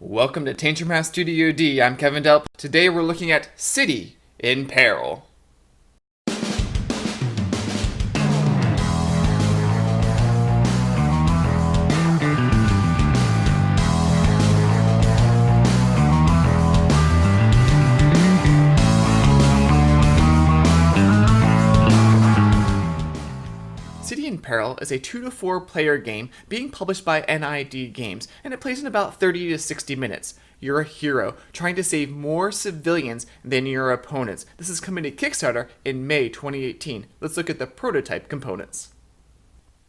Welcome to Tantrum House Studio D. I'm Kevin Delp. Today we're looking at City in Peril. City in Peril is a 2 to 4 player game being published by NID Games, and it plays in about 30 to 60 minutes. You're a hero trying to save more civilians than your opponents. This is coming to Kickstarter in May 2018. Let's look at the prototype components.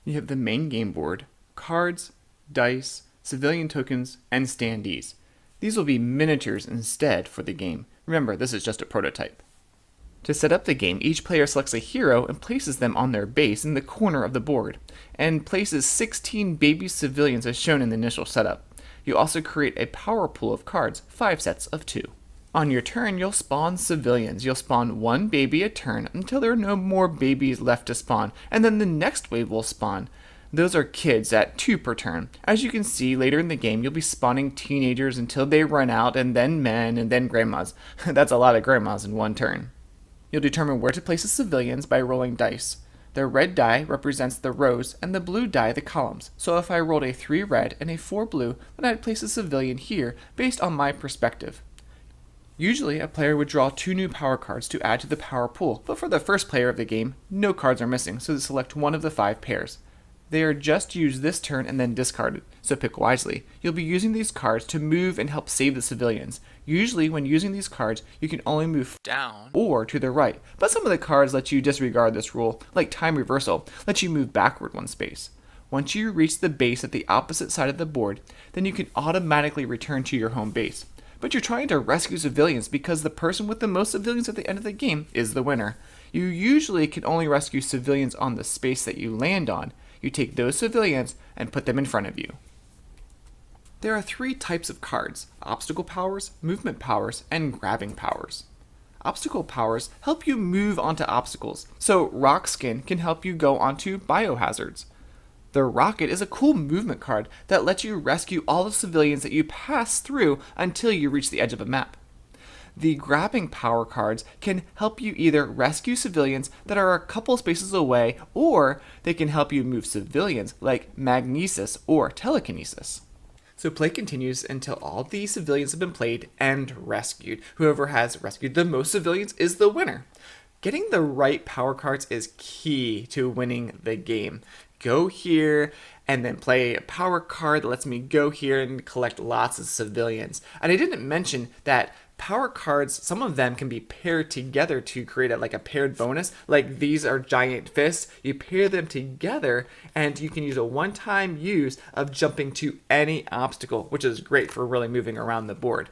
You have the main game board, cards, dice, civilian tokens, and standees. These will be miniatures instead for the game. Remember, this is just a prototype. To set up the game, each player selects a hero and places them on their base in the corner of the board, and places 16 baby civilians as shown in the initial setup. You also create a power pool of cards, 5 sets of 2. On your turn, you'll spawn civilians. You'll spawn 1 baby a turn until there are no more babies left to spawn, and then the next wave will spawn. Those are kids at 2 per turn. As you can see, later in the game, you'll be spawning teenagers until they run out, and then men, and then grandmas. That's a lot of grandmas in one turn. You'll determine where to place the civilians by rolling dice. The red die represents the rows and the blue die the columns. So if I rolled a 3 red and a 4 blue, then I'd place a civilian here based on my perspective. Usually a player would draw 2 new power cards to add to the power pool, but for the first player of the game, no cards are missing, so select one of the 5 pairs. They are just used this turn and then discarded, so pick wisely. You'll be using these cards to move and help save the civilians. Usually when using these cards, you can only move down or to the right, but some of the cards let you disregard this rule, like Time Reversal, let you move backward 1 space. Once you reach the base at the opposite side of the board, then you can automatically return to your home base. But you're trying to rescue civilians because the person with the most civilians at the end of the game is the winner. You usually can only rescue civilians on the space that you land on. You take those civilians and put them in front of you. There are 3 types of cards: obstacle powers, movement powers, and grabbing powers. Obstacle powers help you move onto obstacles, so rock skin can help you go onto biohazards. The rocket is a cool movement card that lets you rescue all the civilians that you pass through until you reach the edge of a map. The grabbing power cards can help you either rescue civilians that are a couple spaces away, or they can help you move civilians like magnesis or telekinesis. So play continues until all the civilians have been played and rescued. Whoever has rescued the most civilians is the winner. Getting the right power cards is key to winning the game. Go here and then play a power card that lets me go here and collect lots of civilians. And I didn't mention that power cards, some of them can be paired together to create a paired bonus. Like these are giant fists. You pair them together and you can use a one-time use of jumping to any obstacle, which is great for really moving around the board.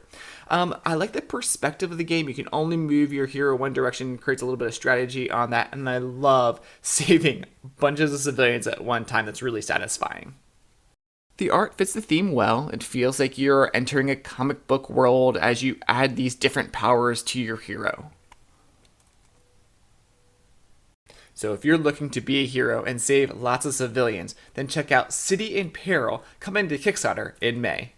I like the perspective of the game. You can only move your hero one direction, creates a little bit of strategy on that, and I love saving bunches of civilians at one time. That's really satisfying. The art fits the theme well. It feels like you're entering a comic book world as you add these different powers to your hero. So if you're looking to be a hero and save lots of civilians, then check out City in Peril, coming to Kickstarter in May.